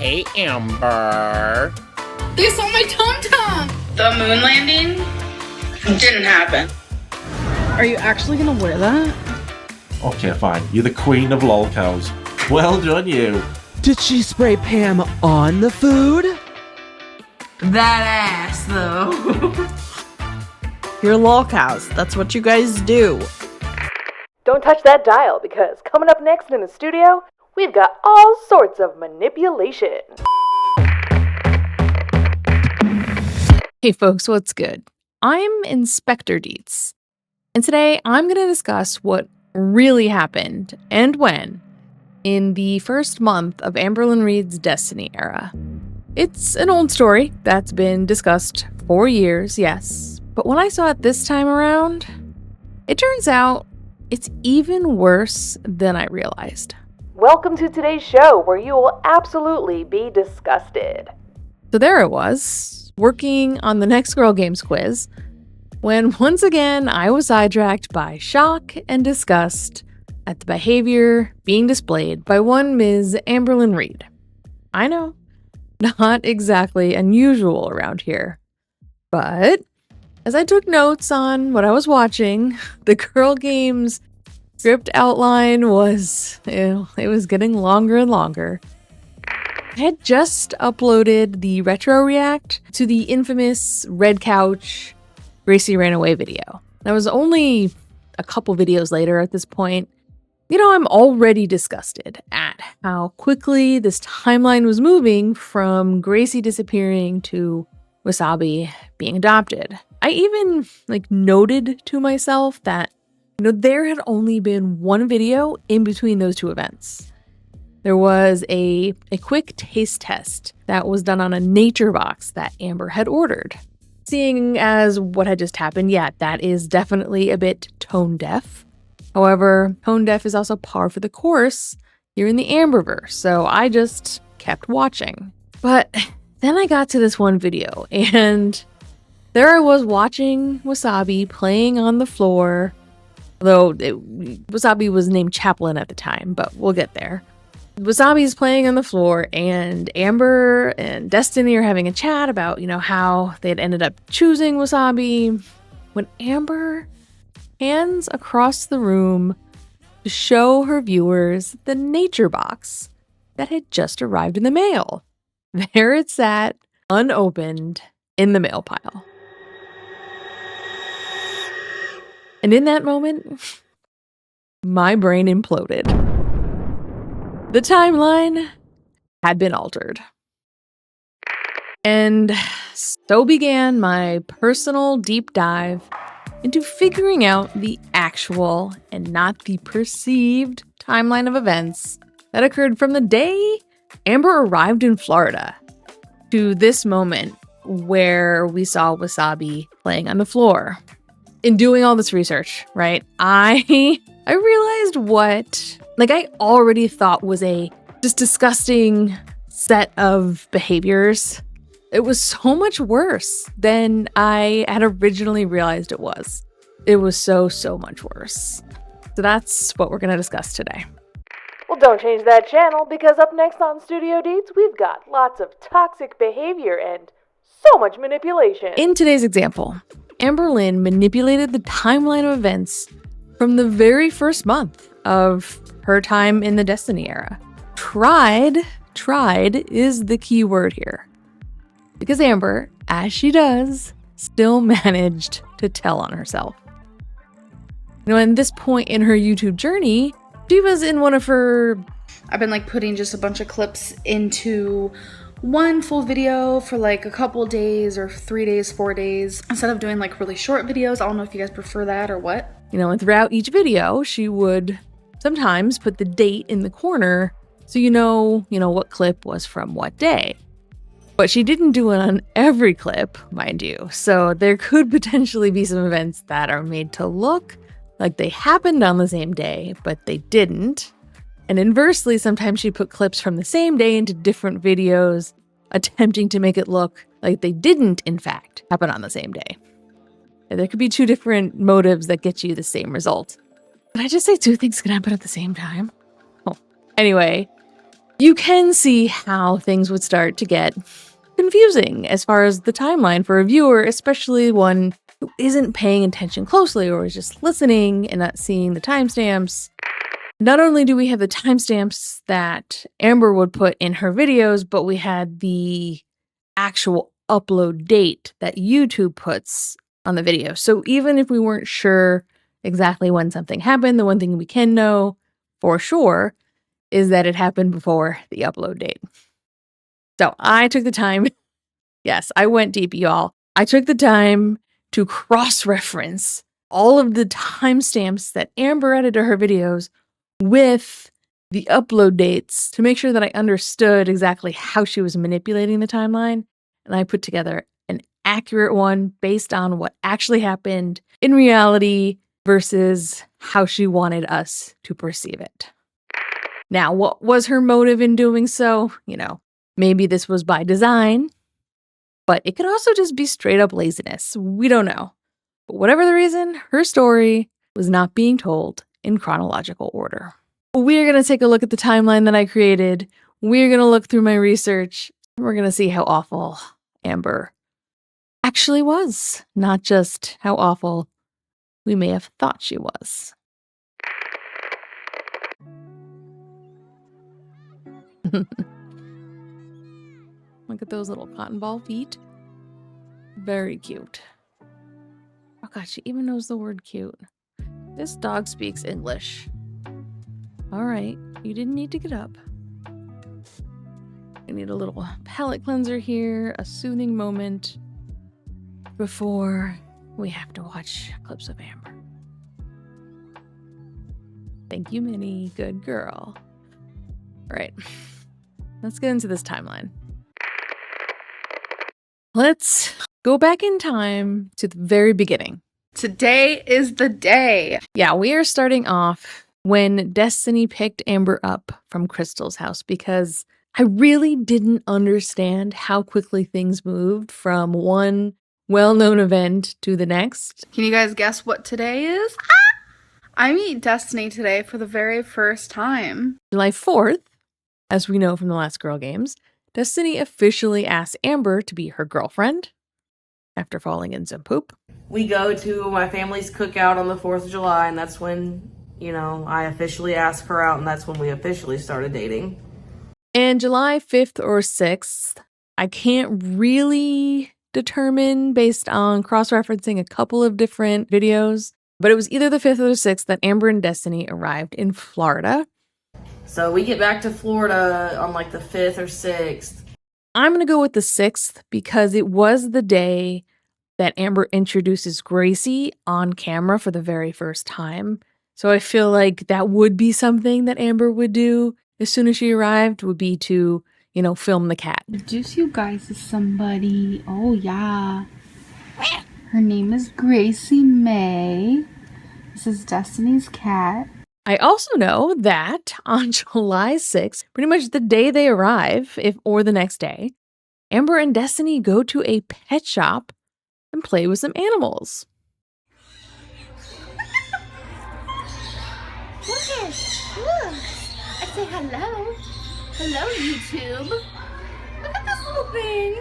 Hey, Amber. They saw my tum-tum! The moon landing didn't happen. Are you actually gonna wear that? Okay, fine. You're the queen of lolcows. Well done, you. Did she spray Pam on the food? That ass, though. You're lolcows. That's what you guys do. Don't touch that dial, because coming up next in the studio, we've got all sorts of manipulation. Hey folks, what's good? I'm Inspector Dietz, and today I'm going to discuss what really happened and when in the first month of Amberlynn Reid's Destiny era. It's an old story that's been discussed for years, yes, but when I saw it this time around, it turns out it's even worse than I realized. Welcome to today's show, where you will absolutely be disgusted. So there it was, working on the next Gorl Games quiz, when once again I was sidetracked by shock and disgust at the behavior being displayed by one Ms. Amberlynn Reid. I know, not exactly unusual around here, but as I took notes on what I was watching, the Gorl Games script outline was, it was getting longer and longer. I had just uploaded the retro react to the infamous Red Couch Gracie ran away video. That was only a couple videos later at this point. I'm already disgusted at how quickly this timeline was moving from Gracie disappearing to Wasabi being adopted. I even noted to myself that there had only been one video in between those two events. There was a quick taste test that was done on a nature box that Amber had ordered. Seeing as what had just happened, yeah, that is definitely a bit tone deaf. However, tone deaf is also par for the course here in the Amberverse, so I just kept watching. But then I got to this one video, and there I was watching Wasabi playing on the floor, although Wasabi was named Chaplain at the time, but we'll get there. Wasabi's playing on the floor, and Amber and Destiny are having a chat about, how they had ended up choosing Wasabi, when Amber hands across the room to show her viewers the nature box that had just arrived in the mail. There it sat, unopened, in the mail pile. And in that moment, my brain imploded. The timeline had been altered. And so began my personal deep dive into figuring out the actual and not the perceived timeline of events that occurred from the day Amber arrived in Florida to this moment where we saw Wasabi playing on the floor. In doing all this research, right, I realized what I already thought was a just disgusting set of behaviors. It was so much worse than I had originally realized it was. It was so much worse. So that's what we're going to discuss today. Well, don't change that channel, because up next on Studio Deets, we've got lots of toxic behavior and so much manipulation. In today's example, Amberlynn manipulated the timeline of events from the very first month of her time in the Destiny era. Tried is the key word here. Because Amber, as she does, still managed to tell on herself. At this point in her YouTube journey, she was in one of her... I've been putting just a bunch of clips into one full video for a couple days or 3 days, 4 days, instead of doing really short videos. I don't know if you guys prefer that or what. And throughout each video, she would sometimes put the date in the corner so you know what clip was from what day. But she didn't do it on every clip, mind you. So there could potentially be some events that are made to look like they happened on the same day, but they didn't. And inversely, sometimes she put clips from the same day into different videos, attempting to make it look like they didn't, in fact, happen on the same day. And there could be two different motives that get you the same result. Did I just say two things can happen at the same time? Oh. Anyway, you can see how things would start to get confusing as far as the timeline for a viewer, especially one who isn't paying attention closely or is just listening and not seeing the timestamps. Not only do we have the timestamps that Amber would put in her videos, but we had the actual upload date that YouTube puts on the video. So even if we weren't sure exactly when something happened, the one thing we can know for sure is that it happened before the upload date. So I took the time. Yes, I went deep, y'all. I took the time to cross-reference all of the timestamps that Amber added to her videos with the upload dates to make sure that I understood exactly how she was manipulating the timeline. And I put together an accurate one based on what actually happened in reality versus how she wanted us to perceive it. Now, what was her motive in doing so? Maybe this was by design, but it could also just be straight up laziness. We don't know. But whatever the reason, her story was not being told in chronological order. We're going to take a look at the timeline that I created. We're going to look through my research. And we're going to see how awful Amber actually was, not just how awful we may have thought she was. Look at those little cotton ball feet. Very cute. Oh god, she even knows the word cute. This dog speaks English. Alright, you didn't need to get up. I need a little palate cleanser here, a soothing moment before we have to watch clips of Amber. Thank you, Minnie. Good girl. Alright, let's get into this timeline. Let's go back in time to the very beginning. Today is the day. Yeah, we are starting off when Destiny picked Amber up from Crystal's house because I really didn't understand how quickly things moved from one well-known event to the next. Can you guys guess what today is? I meet Destiny today for the very first time. July 4th, as we know from the last Gorl Games, Destiny officially asked Amber to be her girlfriend after falling in some poop. We go to my family's cookout on the 4th of July, and that's when, I officially asked her out, and that's when we officially started dating. And July 5th or 6th, I can't really determine based on cross-referencing a couple of different videos, but it was either the 5th or the 6th that Amber and Destiny arrived in Florida. So we get back to Florida on like the 5th or 6th. I'm going to go with the 6th because it was the day that Amber introduces Gracie on camera for the very first time. So I feel like that would be something that Amber would do as soon as she arrived, would be to, film the cat. Introduce you guys to somebody. Oh, yeah. Her name is Gracie May. This is Destiny's cat. I also know that on July 6th, pretty much the day they arrive, or the next day, Amber and Destiny go to a pet shop and play with some animals. Look, I say hello. Hello, YouTube. Look at this little thing.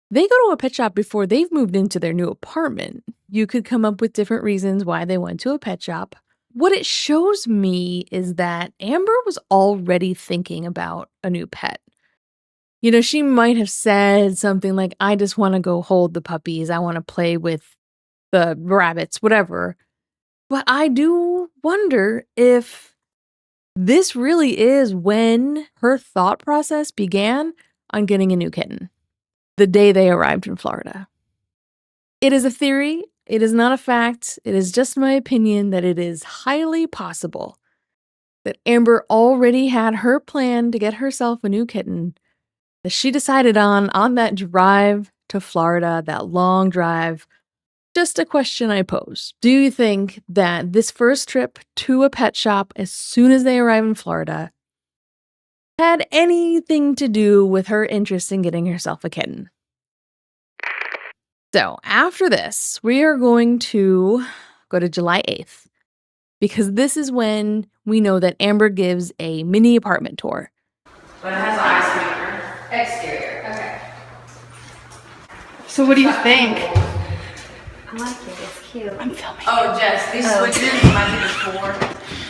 They go to a pet shop before they've moved into their new apartment. You could come up with different reasons why they went to a pet shop. What it shows me is that Amber was already thinking about a new pet. She might have said something like, I just want to go hold the puppies. I want to play with the rabbits, whatever. But I do wonder if this really is when her thought process began on getting a new kitten. The day they arrived in Florida. It is a theory. It is not a fact. It is just my opinion that it is highly possible that Amber already had her plan to get herself a new kitten that she decided on that drive to Florida, that long drive. Just a question I pose. Do you think that this first trip to a pet shop as soon as they arrive in Florida had anything to do with her interest in getting herself a kitten? So after this, we are going to go to July 8th because this is when we know that Amber gives a mini apartment tour. But it has an ice maker. Exterior. Okay. So what do you think? I like it. It's cute. I'm filming. Oh, Jess, these switches, my thing is for.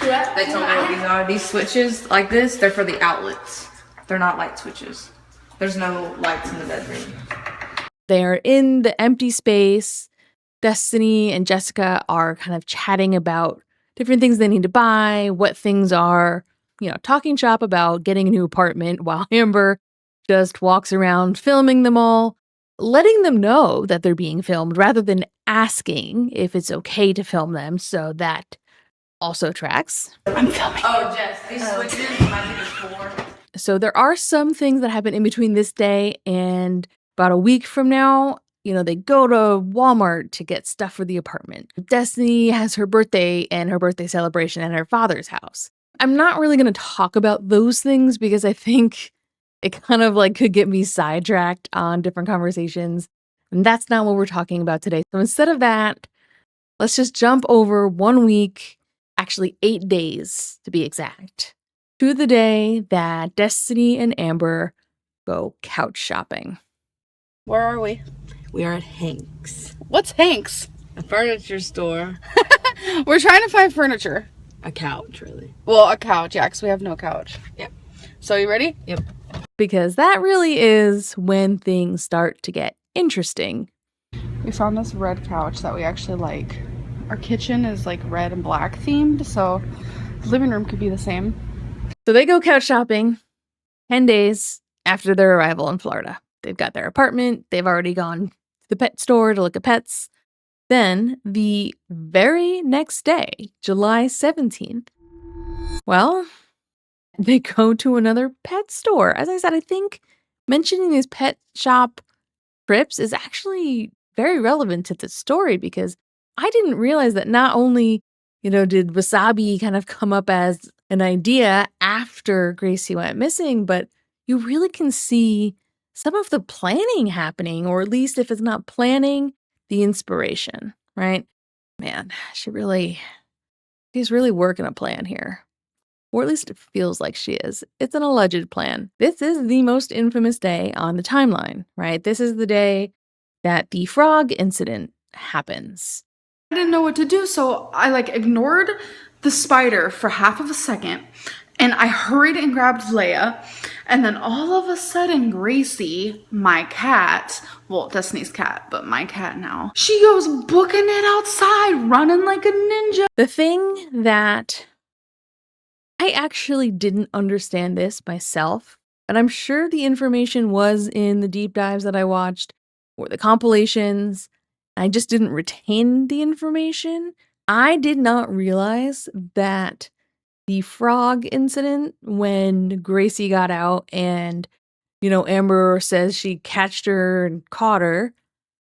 What? They told me what these are. These switches, like this, they're for the outlets. They're not light switches. There's no lights in the bedroom. They're in the empty space. Destiny and Jessica are kind of chatting about different things they need to buy, what things are, talking shop about getting a new apartment, while Amber just walks around filming them all, letting them know that they're being filmed rather than asking if it's okay to film them. So that also tracks. I'm filming. Oh, Jess, these switches, my thing is for. So there are some things that happen in between this day and about a week from now. They go to Walmart to get stuff for the apartment. Destiny has her birthday and her birthday celebration at her father's house. I'm not really going to talk about those things because I think it kind of could get me sidetracked on different conversations. And that's not what we're talking about today. So instead of that, let's just jump over 1 week, actually 8 days to be exact, to the day that Destiny and Amber go couch shopping. Where are we? We are at Hank's, What's Hank's? a furniture store. We're trying to find furniture. A couch, really. Well, a couch, yeah, because we have no couch. Yep. So you ready? Yep. Because that really is when things start to get interesting. We found this red couch that we actually like. Our kitchen is red and black themed, so the living room could be the same. So they go couch shopping 10 days after their arrival in Florida. They've got their apartment. They've already gone to the pet store to look at pets. Then the very next day, July 17th, well, they go to another pet store. As I said, I think mentioning these pet shop trips is actually very relevant to the story because I didn't realize that not only, did Wasabi kind of come up as an idea after Gracie went missing, but you really can see some of the planning happening, or at least if it's not planning, the inspiration, right? Man, she's really working a plan here. Or at least it feels like she is. It's an alleged plan. This is the most infamous day on the timeline, right? This is the day that the frog incident happens. I didn't know what to do, so I ignored the spider for half of a second, and I hurried and grabbed Leia, and then all of a sudden Gracie, my cat, well, Destiny's cat, but my cat now, she goes booking it outside, running like a ninja. The thing that I actually didn't understand this myself, and I'm sure the information was in the deep dives that I watched or the compilations. I just didn't retain the information. I did not realize that the frog incident, when Gracie got out and, Amber says she catched her and caught her.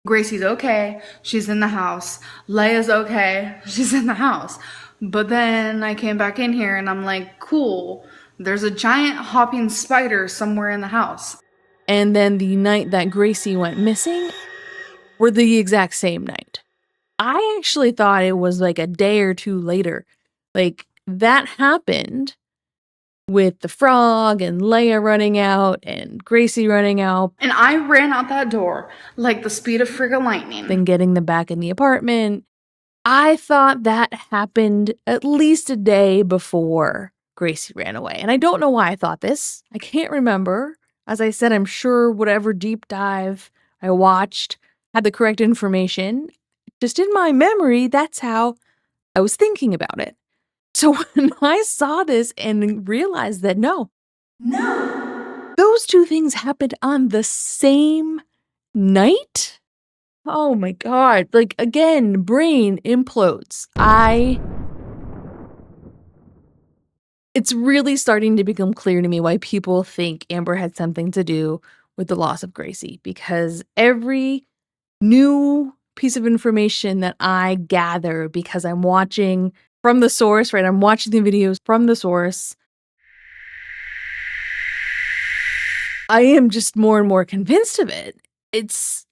Gracie's okay. She's in the house. Leia's okay. She's in the house. But then I came back in here and I'm like, cool. There's a giant hopping spider somewhere in the house. And then the night that Gracie went missing were the exact same night. I actually thought it was a day or two later. That happened with the frog and Leia running out and Gracie running out. And I ran out that door like the speed of friggin' lightning. Then getting them back in the apartment. I thought that happened at least a day before Gracie ran away. And I don't know why I thought this. I can't remember. As I said, I'm sure whatever deep dive I watched had the correct information. Just in my memory, that's how I was thinking about it. So when I saw this and realized that no, those two things happened on the same night. Oh my God. Again, brain implodes. It's really starting to become clear to me why people think Amber had something to do with the loss of Gracie, because every new piece of information that I gather, because I'm watching from the source, right? I'm watching the videos from the source. I am just more and more convinced of it. It's,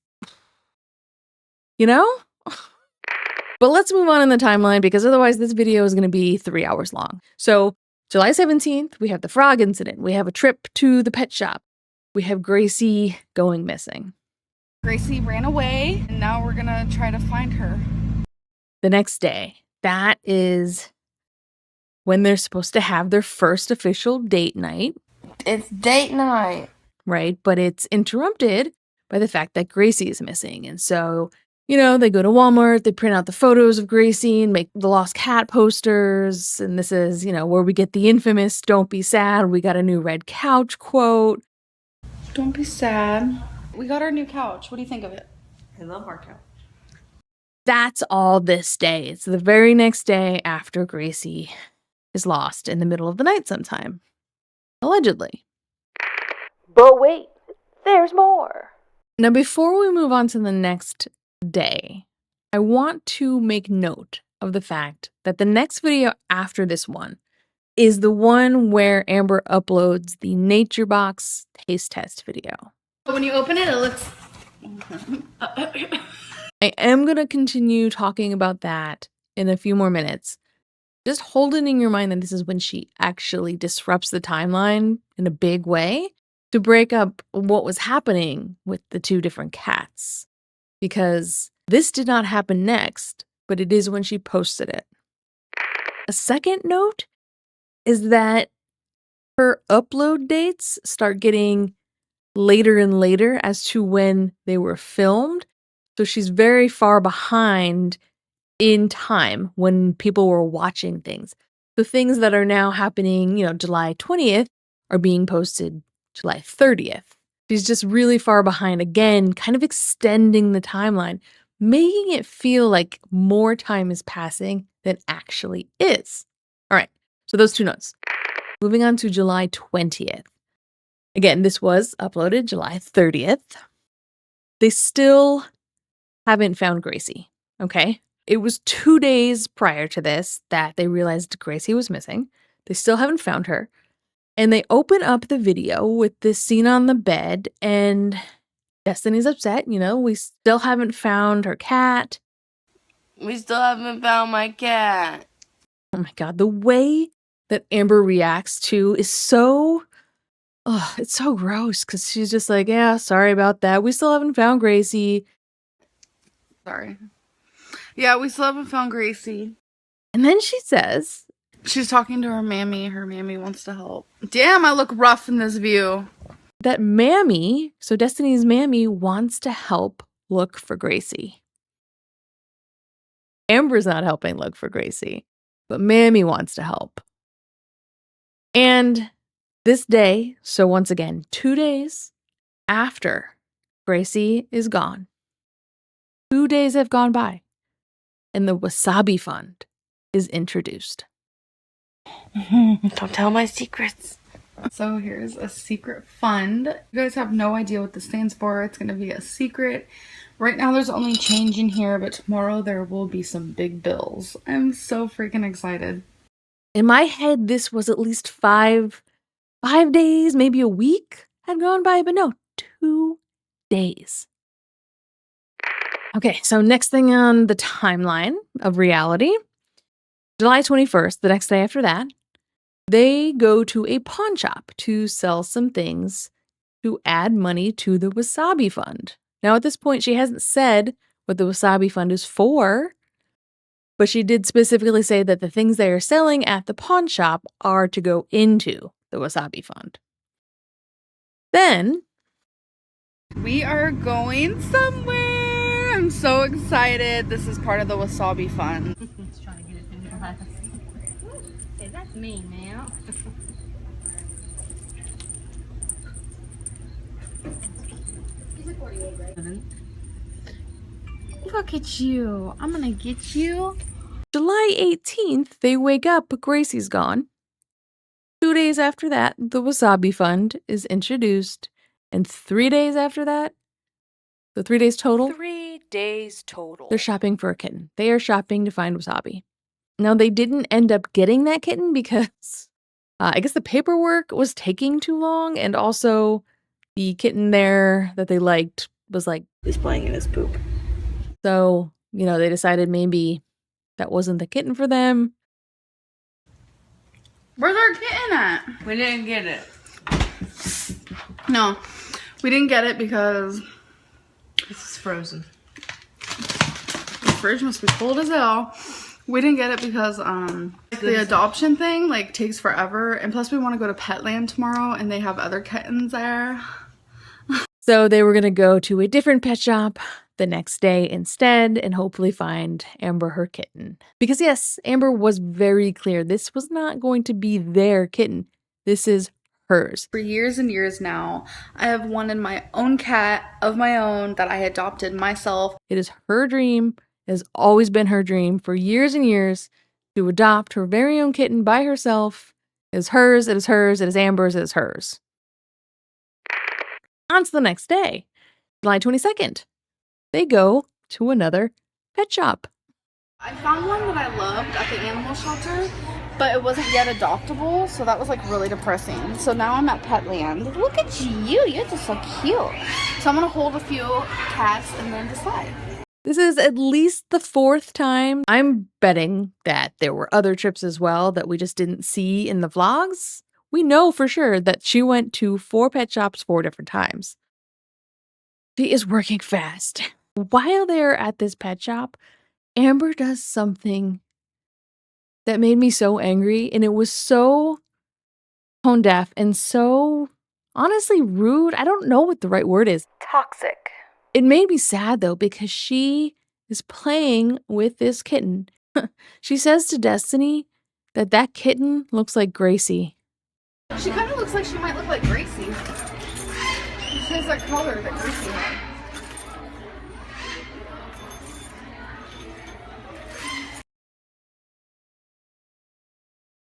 But let's move on in the timeline because otherwise this video is going to be 3 hours long. So July 17th, we have the frog incident. We have a trip to the pet shop. We have Gracie going missing. Gracie ran away, and now we're gonna try to find her. The next day, that is when they're supposed to have their first official date night. It's date night. Right? But it's interrupted by the fact that Gracie is missing. And so, you know, they go to Walmart, they print out the photos of Gracie and make the lost cat posters. And this is, you know, where we get the infamous "Don't be sad, we got a new red couch" quote. Don't be sad. We got our new couch. What do you think of it? I love our couch. That's all this day. It's the very next day after Gracie is lost in the middle of the night sometime. Allegedly. But wait, there's more. Now, before we move on to the next day, I want to make note of the fact that the next video after this one is the one where Amber uploads the Nature Box taste test video. When you open it, it looks... I am going to continue talking about that in a few more minutes. Just hold it in your mind that this is when she actually disrupts the timeline in a big way to break up what was happening with the two different cats. Because this did not happen next, but it is when she posted it. A second note is that her upload dates start getting later and later as to when they were filmed. So she's very far behind in time when people were watching things. The things that are now happening, you know, July 20th are being posted July 30th. She's just really far behind again, kind of extending the timeline, making it feel like more time is passing than actually is. All right, so those two notes. Moving on to July 20th. Again, this was uploaded July 30th. They still haven't found Gracie, okay? It was 2 days prior to this that they realized Gracie was missing. They still haven't found her. And they open up the video with this scene on the bed, and Destiny's upset. You know, we still haven't found her cat. We still haven't found my cat. Oh my God, the way that Amber reacts to is so... Oh, it's so gross because she's just like, yeah, sorry about that. We still haven't found Gracie. Sorry. Yeah, we still haven't found Gracie. And then she says... She's talking to her mammy. Her mammy wants to help. Damn, I look rough in this view. That Mammy, so Destiny's Mammy, wants to help look for Gracie. Amber's not helping look for Gracie, but Mammy wants to help. And this day, so once again, 2 days after Gracie is gone, 2 days have gone by, and the Wasabi Fund is introduced. Don't tell my secrets. So here's a secret fund. You guys have no idea what this stands for. It's going to be a secret. Right now there's only change in here, but tomorrow there will be some big bills. I'm so freaking excited. In my head, this was at least 5 days, maybe a week had gone by, but no, 2 days. Okay, so next thing on the timeline of reality, July 21st, the next day after that, they go to a pawn shop to sell some things to add money to the Wasabi Fund. Now, at this point, she hasn't said what the Wasabi Fund is for, but she did specifically say that the things they are selling at the pawn shop are to go into the Wasabi Fund. Then, we are going somewhere. I'm so excited. This is part of the Wasabi Fund. Okay, that's me now. Look at you. I'm gonna get you. July 18th, they wake up, but Gracie's gone. 2 days after that, the Wasabi Fund is introduced. And 3 days after that, so 3 days total. 3 days total. They're shopping for a kitten. They are shopping to find Wasabi. Now, they didn't end up getting that kitten because I guess the paperwork was taking too long. And also the kitten there that they liked was like, He's playing in his poop. so, you know, they decided maybe that wasn't the kitten for them. Where's our kitten at? We didn't get it. No, we didn't get it because This is frozen. the fridge must be cold as hell. We didn't get it because the adoption thing like takes forever, and plus we want to go to Petland tomorrow and they have other kittens there. So they were going to go to a different pet shop the next day instead and hopefully find Amber her kitten. Because yes, Amber was very clear this was not going to be their kitten. This is hers. For years and years now, I have wanted my own cat of my own that I adopted myself. It is her dream. It has always been her dream for years and years to adopt her very own kitten by herself. It is hers, it is hers, it is Amber's, it is hers. On to the next day, July 22nd. They go to another pet shop. I found one that I loved at the animal shelter, but it wasn't yet adoptable, so that was like really depressing. So now I'm at Petland. Look at you, you're just so cute. So I'm gonna hold a few cats and then decide. This is at least the 4th time. I'm betting that there were other trips as well that we just didn't see in the vlogs. We know for sure that she went to 4 pet shops 4 different times. She is working fast. While they're at this pet shop, Amber does something that made me so angry, and it was so tone deaf and so honestly rude. I don't know what the right word is. Toxic. It made me sad though, because she is playing with this kitten. She says to Destiny that that kitten looks like Gracie. She kind of looks like she might look like Gracie. She has that color that Gracie had.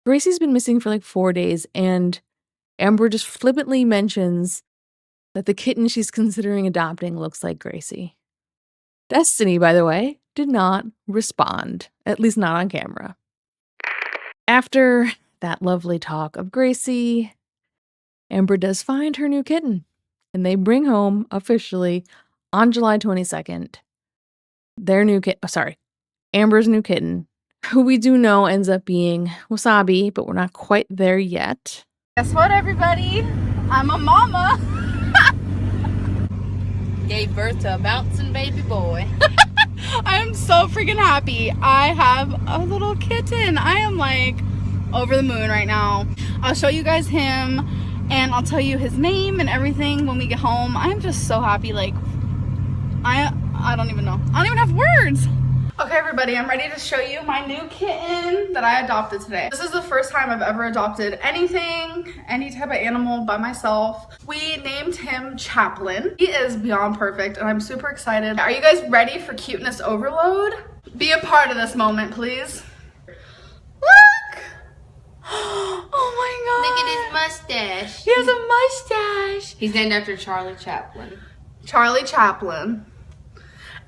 Gracie's been missing for like 4 days, and Amber just flippantly mentions that the kitten she's considering adopting looks like Gracie. Destiny, by the way, did not respond, at least not on camera. After that lovely talk of Gracie, Amber does find her new kitten, and they bring home officially on July 22nd their new Amber's new kitten, who we do know ends up being Wasabi, but we're not quite there yet. Guess what, everybody? I'm a mama. Gave birth to a bouncing baby boy. I am so freaking happy. I have a little kitten. I am like over the moon right now. I'll show you guys him and I'll tell you his name and everything when we get home. I'm just so happy. Like, I don't even know. I don't even have words. Okay, everybody, I'm ready to show you my new kitten that I adopted today. This is the first time I've ever adopted anything, any type of animal by myself. We named him Chaplin. He is beyond perfect, and I'm super excited. Are you guys ready for cuteness overload? Be a part of this moment, please. Look! Oh my god! Look at his mustache. He has a mustache. He's named after Charlie Chaplin. Charlie Chaplin.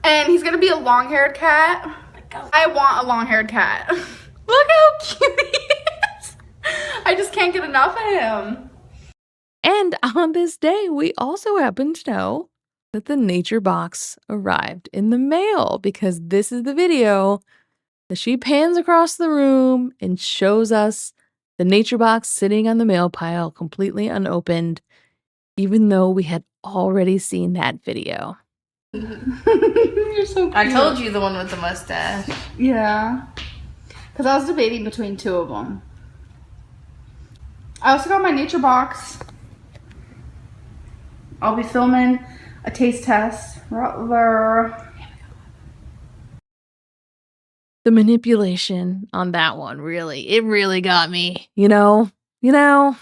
And he's gonna be a long-haired cat. I want a long-haired cat. Look how cute he is. I just can't get enough of him. And on this day, we also happen to know that the nature box arrived in the mail, because this is the video that she pans across the room and shows us the nature box sitting on the mail pile completely unopened, even though we had already seen that video. You're so cute. I told you the one with the mustache. Yeah. Because I was debating between 2 of them. I also got my nature box. I'll be filming a taste test right there. The manipulation on that one, it really got me, you know? The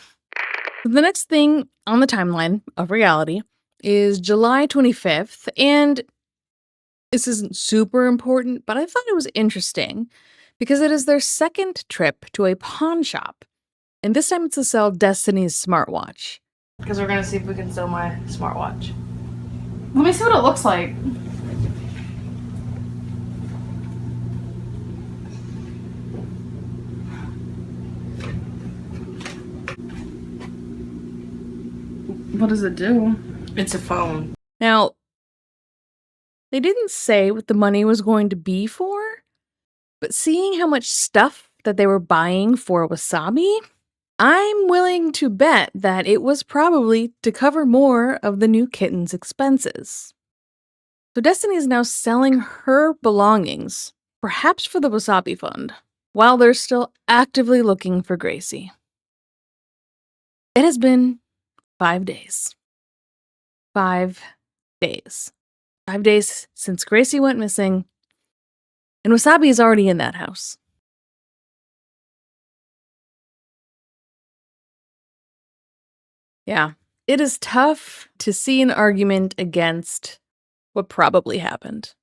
next thing on the timeline of reality is July 25th, and this isn't super important, but I thought it was interesting because it is their second trip to a pawn shop, and this time it's to sell Destiny's smartwatch. Because we're gonna see if we can sell my smartwatch. Let me see what it looks like. What does it do? It's a phone. Now, they didn't say what the money was going to be for, But seeing how much stuff that they were buying for Wasabi, I'm willing to bet that it was probably to cover more of the new kitten's expenses. So Destiny is now selling her belongings, perhaps for the Wasabi Fund, while they're still actively looking for Gracie. It has been 5 days. 5 days. 5 days since Gracie went missing, and Wasabi is already in that house. Yeah, it is tough to see an argument against what probably happened.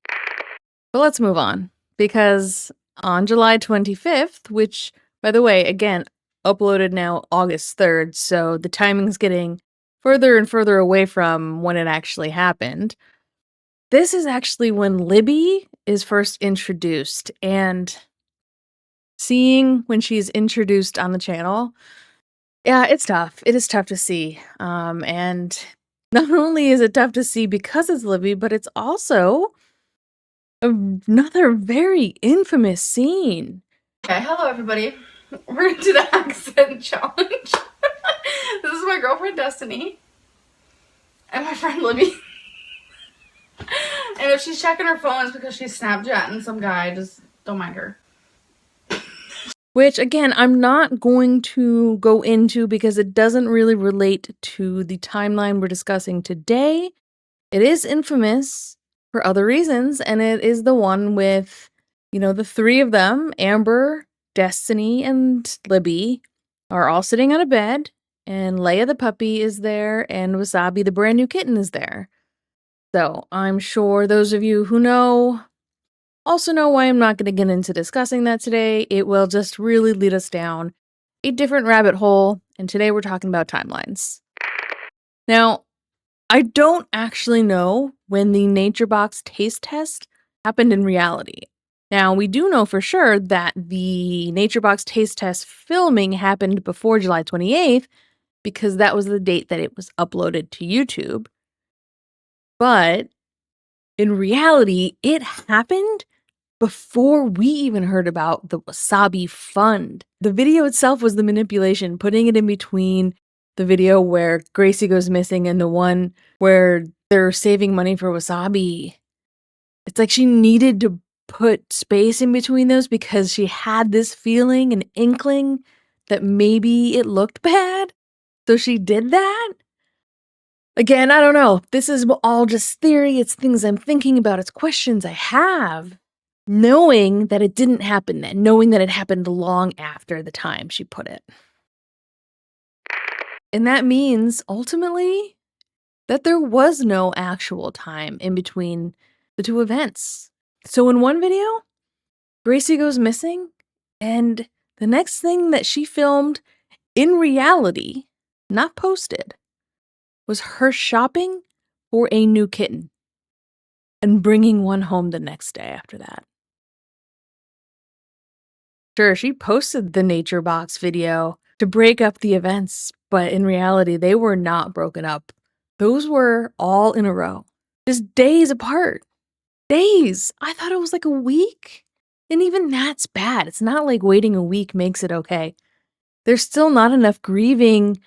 But let's move on, because on July 25th, which, by the way, again, uploaded now August 3rd, so the timing's getting further and further away from when it actually happened. This is actually when Libby is first introduced, and seeing when she's introduced on the channel, yeah, it's tough. It is tough to see. And not only is it tough to see because it's Libby, but it's also another very infamous scene. Okay, hello everybody. We're gonna do the accent challenge. This is my girlfriend Destiny and my friend Libby. And if she's checking her phone, it's because she's Snapchatting some guy. Just don't mind her. Which, again, I'm not going to go into because it doesn't really relate to the timeline we're discussing today. It is infamous for other reasons, and it is the one with, the three of them, Amber, Destiny, and Libby, are all sitting on a bed, and Leia the puppy is there, and Wasabi the brand new kitten is there. So I'm sure those of you who know also know why I'm not going to get into discussing that today. It will just really lead us down a different rabbit hole, and today we're talking about timelines. Now, I don't actually know when the Nature Box taste test happened in reality. Now, we do know for sure that the Nature Box taste test filming happened before July 28th because that was the date that it was uploaded to YouTube. But in reality, it happened before we even heard about the Wasabi Fund. The video itself was the manipulation, putting it in between the video where Gracie goes missing and the one where they're saving money for Wasabi. It's like she needed to put space in between those because she had this feeling, an inkling that maybe it looked bad. So she did that. Again, I don't know. This is all just theory. It's things I'm thinking about. It's questions I have. Knowing that it didn't happen then, knowing that it happened long after the time she put it. And that means, ultimately, that there was no actual time in between the two events. So in one video, Gracie goes missing, and the next thing that she filmed in reality, not posted, was her shopping for a new kitten and bringing one home the next day after that. Sure, she posted the Nature Box video to break up the events, but in reality, they were not broken up. Those were all in a row, just days apart. Days! I thought it was like a week. And even that's bad. It's not like waiting a week makes it okay. There's still not enough grieving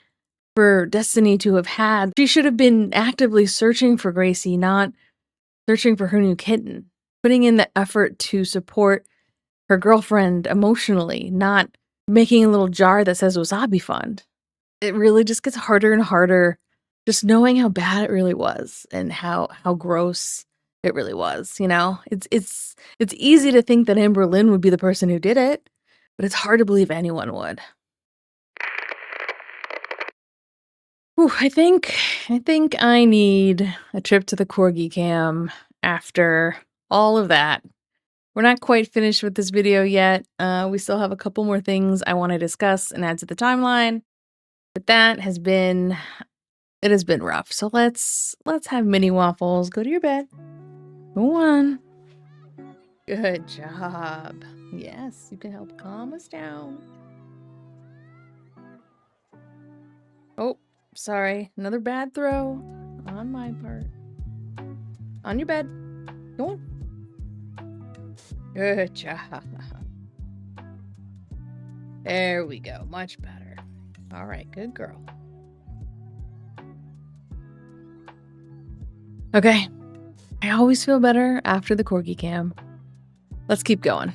for Destiny to have had. She should have been actively searching for Gracie, not searching for her new kitten. Putting in the effort to support her girlfriend emotionally, not making a little jar that says Wasabi Fund. It really just gets harder and harder just knowing how bad it really was and how gross it really was, It's easy to think that Amberlynn would be the person who did it, but it's hard to believe anyone would. Whew, I think I need a trip to the Corgi Cam after all of that. We're not quite finished with this video yet. We still have a couple more things I want to discuss and add to the timeline. But it has been rough. So let's have mini waffles. Go to your bed. Go on. Good job. Yes, you can help calm us down. Oh, sorry. Another bad throw on my part. On your bed. Go on. Good job. There we go. Much better. All right, good girl. Okay. I always feel better after the Corgi Cam. Let's keep going.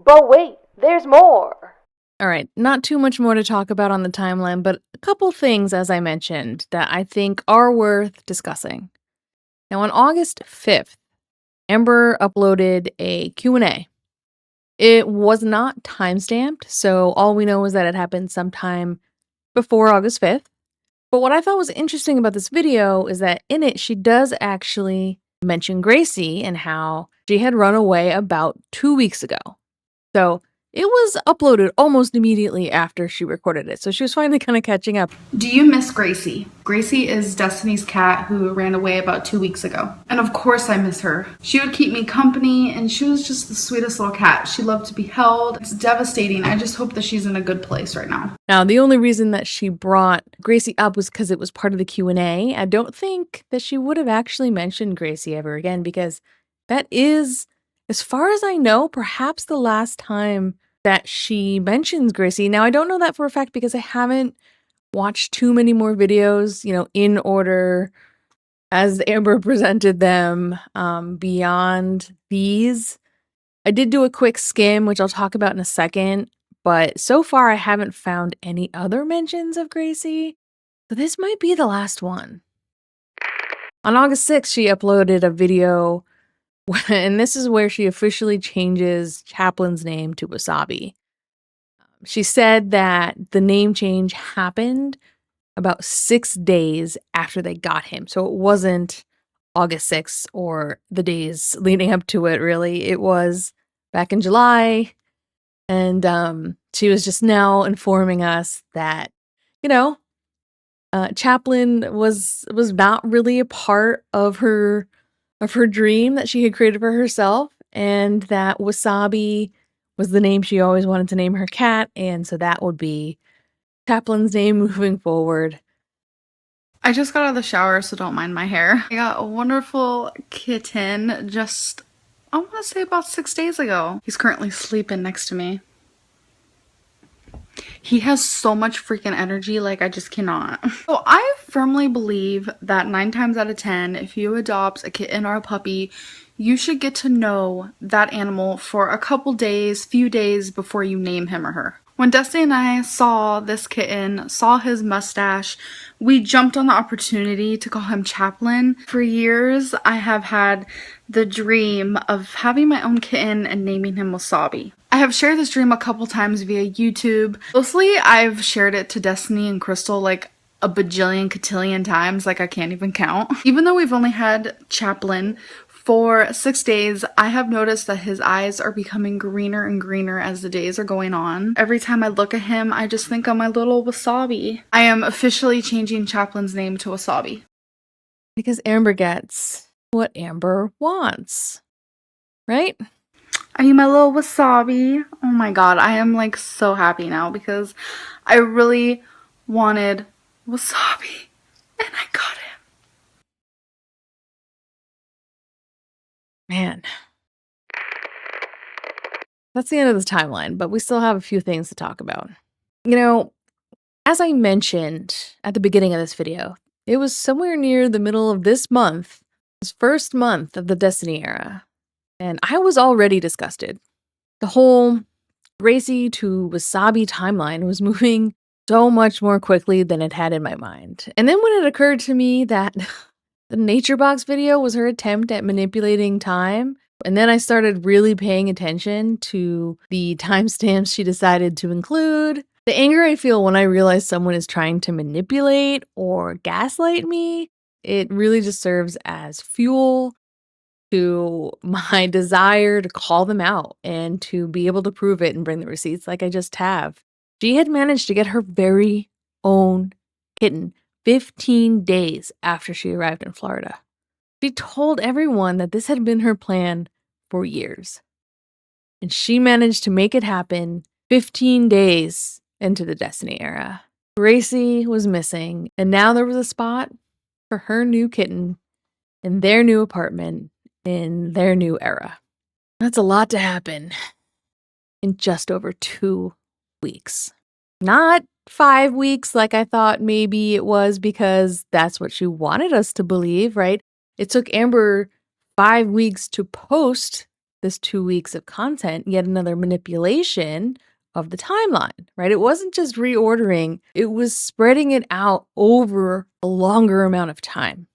But wait, there's more. All right, not too much more to talk about on the timeline, but a couple things, as I mentioned, that I think are worth discussing. Now, on August 5th, Amber uploaded a Q&A. It was not timestamped, so all we know is that it happened sometime before August 5th. But what I thought was interesting about this video is that in it, she does actually mention Gracie and how she had run away about 2 weeks ago. So it was uploaded almost immediately after she recorded it. So she was finally kind of catching up. Do you miss Gracie? Gracie is Destiny's cat who ran away about 2 weeks ago. And of course I miss her. She would keep me company and she was just the sweetest little cat. She loved to be held. It's devastating. I just hope that she's in a good place right now. Now, the only reason that she brought Gracie up was because it was part of the Q&A. I don't think that she would have actually mentioned Gracie ever again because that is, as far as I know, perhaps the last time that she mentions Gracie. Now, I don't know that for a fact because I haven't watched too many more videos, in order as Amber presented them beyond these. I did do a quick skim, which I'll talk about in a second, but so far I haven't found any other mentions of Gracie. So this might be the last one. On August 6th, she uploaded a video, and this is where she officially changes Chaplain's name to Wasabi. She said that the name change happened about 6 days after they got him. So it wasn't August 6th or the days leading up to it, really. It was back in July. And she was just now informing us that, Chaplain was not really a part of her dream that she had created for herself, and that Wasabi was the name she always wanted to name her cat, and so that would be Chaplain's name moving forward. I just got out of the shower, so don't mind my hair. I got a wonderful kitten just, I want to say about 6 days ago. He's currently sleeping next to me. He has so much freaking energy, like I just cannot. So I firmly believe that 9 times out of 10, if you adopt a kitten or a puppy, you should get to know that animal for a couple days, few days before you name him or her. When Destiny and I saw this kitten, saw his mustache, we jumped on the opportunity to call him Chaplain. For years, I have had the dream of having my own kitten and naming him Wasabi. I have shared this dream a couple times via YouTube. Mostly, I've shared it to Destiny and Crystal like a bajillion cotillion times, like I can't even count. Even though we've only had Chaplain for 6 days, I have noticed that his eyes are becoming greener and greener as the days are going on. Every time I look at him, I just think of my little Wasabi. I am officially changing Chaplain's name to Wasabi. Because Amber gets what Amber wants, right? Are you my little Wasabi? Oh my god, I am like so happy now because I really wanted Wasabi and I got him. Man. That's the end of the timeline, but we still have a few things to talk about. As I mentioned at the beginning of this video, it was somewhere near the middle of this month, this first month of the Destiny era, and I was already disgusted. The whole Gracie to Wasabi timeline was moving so much more quickly than it had in my mind. And then when it occurred to me that the Nature Box video was her attempt at manipulating time, and then I started really paying attention to the timestamps she decided to include. The anger I feel when I realize someone is trying to manipulate or gaslight me, it really just serves as fuel to my desire to call them out and to be able to prove it and bring the receipts like I just have. She had managed to get her very own kitten 15 days after she arrived in Florida. She told everyone that this had been her plan for years. And she managed to make it happen 15 days into the Destiny era. Gracie was missing, and now there was a spot for her new kitten in their new apartment in their new era. That's a lot to happen in just over 2 weeks. Not 5 weeks like I thought maybe it was, because that's what she wanted us to believe, right? It took Amber 5 weeks to post this 2 weeks of content, yet another manipulation of the timeline, right? It wasn't just reordering, it was spreading it out over a longer amount of time.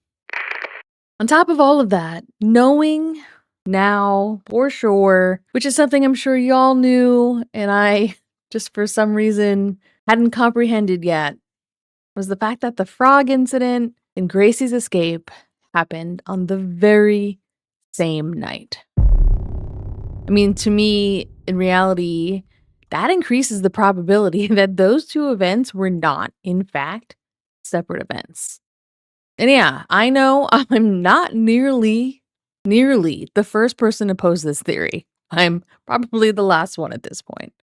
On top of all of that, knowing now for sure, which is something I'm sure y'all knew and I just for some reason hadn't comprehended yet, was the fact that the frog incident and Gracie's escape happened on the very same night. I mean, to me, in reality, that increases the probability that those two events were not, in fact, separate events. And yeah, I know I'm not nearly the first person to pose this theory. I'm probably the last one at this point.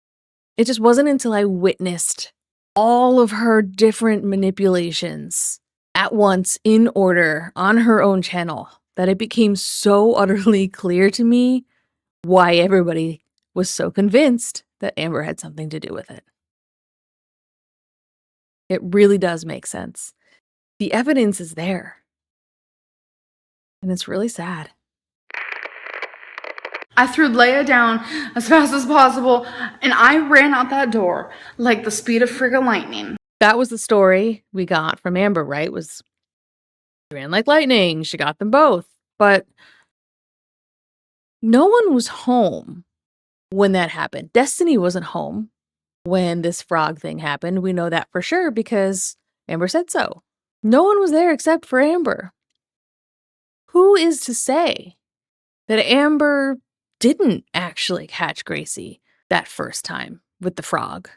It just wasn't until I witnessed all of her different manipulations at once in order on her own channel that it became so utterly clear to me why everybody was so convinced that Amber had something to do with it. It really does make sense. The evidence is there. And it's really sad. I threw Leia down as fast as possible, and I ran out that door like the speed of friggin' lightning. That was the story we got from Amber, right? Was she ran like lightning. She got them both. But no one was home when that happened. Destiny wasn't home when this frog thing happened. We know that for sure because Amber said so. No one was there except for Amber. Who is to say that Amber didn't actually catch Gracie that first time with the frog?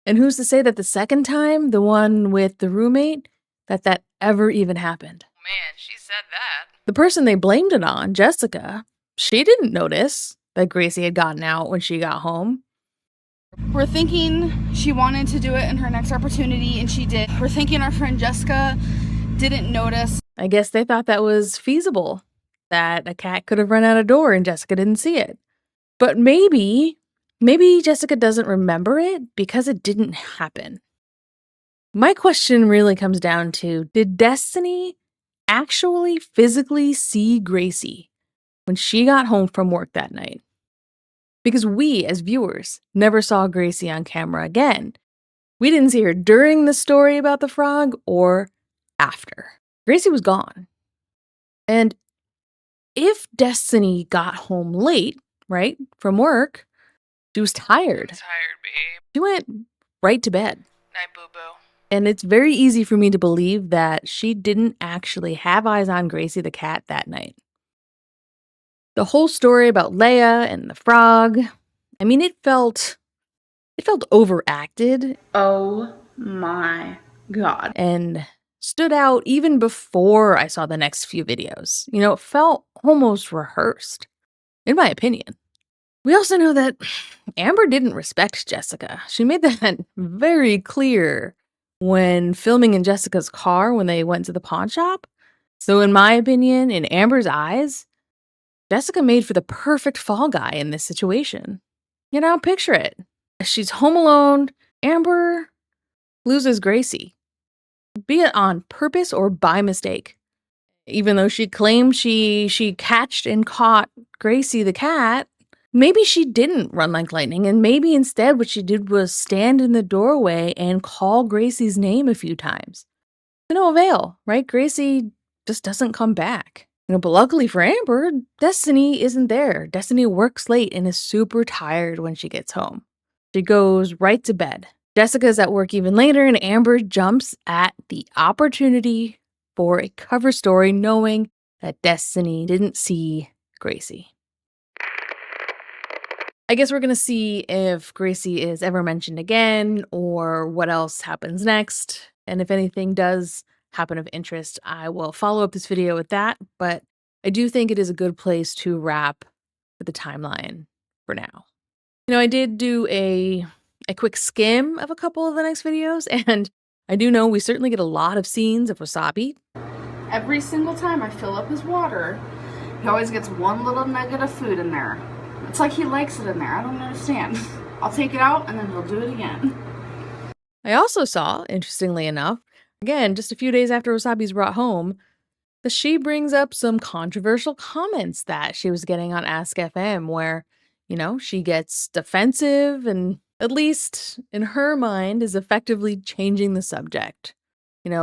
And who's to say that the second time, the one with the roommate, that ever even happened? Man, she said that. The person they blamed it on, Jessica, she didn't notice that Gracie had gotten out when she got home. We're thinking she wanted to do it in her next opportunity, and she did. We're thinking our friend Jessica didn't notice. I guess they thought that was feasible, that a cat could have run out a door and Jessica didn't see it. But maybe Jessica doesn't remember it because it didn't happen. My question really comes down to, did Destiny actually physically see Gracie when she got home from work that night? Because we, as viewers, never saw Gracie on camera again. We didn't see her during the story about the frog or after. Gracie was gone. And if Destiny got home late, right, from work, she was tired. I'm tired, babe. She went right to bed. Night, boo-boo. And it's very easy for me to believe that she didn't actually have eyes on Gracie the cat that night. The whole story about Leia and the frog, I mean, it felt overacted. Oh my God. And stood out even before I saw the next few videos. You know, it felt almost rehearsed, in my opinion. We also know that Amber didn't respect Jessica. She made that very clear when filming in Jessica's car when they went to the pawn shop. So in my opinion, in Amber's eyes, Jessica made for the perfect fall guy in this situation. You know, picture it. She's home alone. Amber loses Gracie, be it on purpose or by mistake. Even though she claimed she catched and caught Gracie the cat, maybe she didn't run like lightning, and maybe instead what she did was stand in the doorway and call Gracie's name a few times. To no avail, right? Gracie just doesn't come back. You know, but luckily for Amber, Destiny isn't there. Destiny works late and is super tired when she gets home. She goes right to bed. Jessica's at work even later, and Amber jumps at the opportunity for a cover story knowing that Destiny didn't see Gracie. I guess we're going to see if Gracie is ever mentioned again or what else happens next. And if anything does happen of interest, I will follow up this video with that. But I do think it is a good place to wrap for the timeline for now. You know, I did do a quick skim of a couple of the next videos, and I do know we certainly get a lot of scenes of Wasabi. Every single time I fill up his water, he always gets one little nugget of food in there. It's like he likes it in there. I don't understand. I'll take it out and then he'll do it again. I also saw, interestingly enough, again, just a few days after Wasabi's brought home, that she brings up some controversial comments that she was getting on Ask FM where, she gets defensive and, at least in her mind, is effectively changing the subject.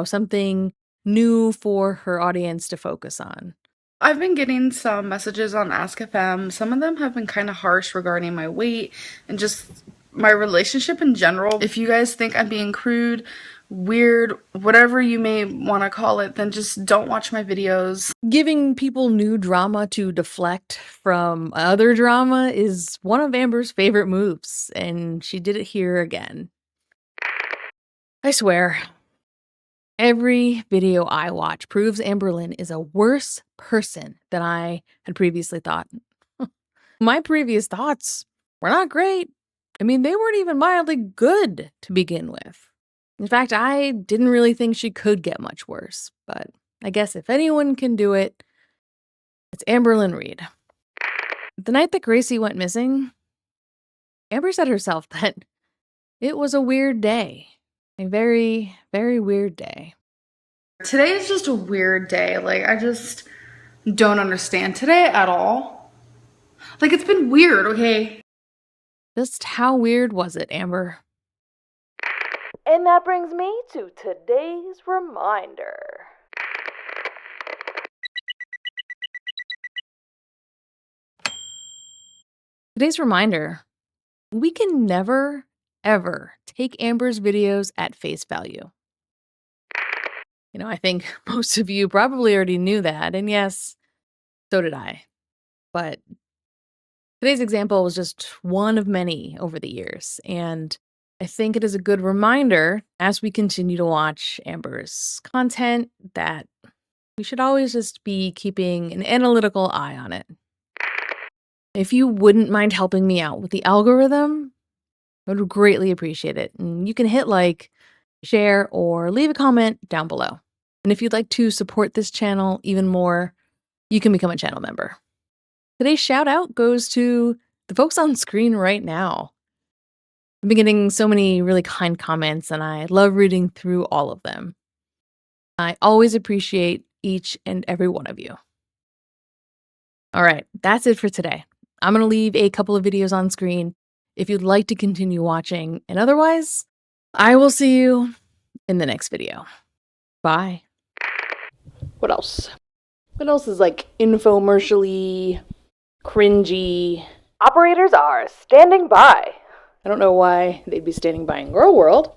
Something new for her audience to focus on. I've been getting some messages on Ask FM. Some of them have been kind of harsh regarding my weight and just my relationship in general. If you guys think I'm being crude, weird, whatever you may want to call it, then just don't watch my videos. Giving people new drama to deflect from other drama is one of Amber's favorite moves, and she did it here again. I swear, every video I watch proves Amberlynn is a worse person than I had previously thought. My previous thoughts were not great. I mean, they weren't even mildly good to begin with. In fact, I didn't really think she could get much worse, but I guess if anyone can do it, it's Amberlynn Reid. The night that Gracie went missing, Amber said herself that it was a weird day. A very, very weird day. Today is just a weird day. I just don't understand today at all. It's been weird, okay? Just how weird was it, Amber? And that brings me to today's reminder. Today's reminder: we can never, ever take Amber's videos at face value. I think most of you probably already knew that, and yes, so did I. But today's example was just one of many over the years, and I think it is a good reminder as we continue to watch Amber's content that we should always just be keeping an analytical eye on it. If you wouldn't mind helping me out with the algorithm, I would greatly appreciate it. And you can hit like, share, or leave a comment down below. And if you'd like to support this channel even more, you can become a channel member. Today's shout out goes to the folks on screen right now. I've been getting so many really kind comments, and I love reading through all of them. I always appreciate each and every one of you. All right, that's it for today. I'm going to leave a couple of videos on screen if you'd like to continue watching, and otherwise, I will see you in the next video. Bye. What else? What else is infomercially, cringy? Operators are standing by. I don't know why they'd be standing by in Gorl World.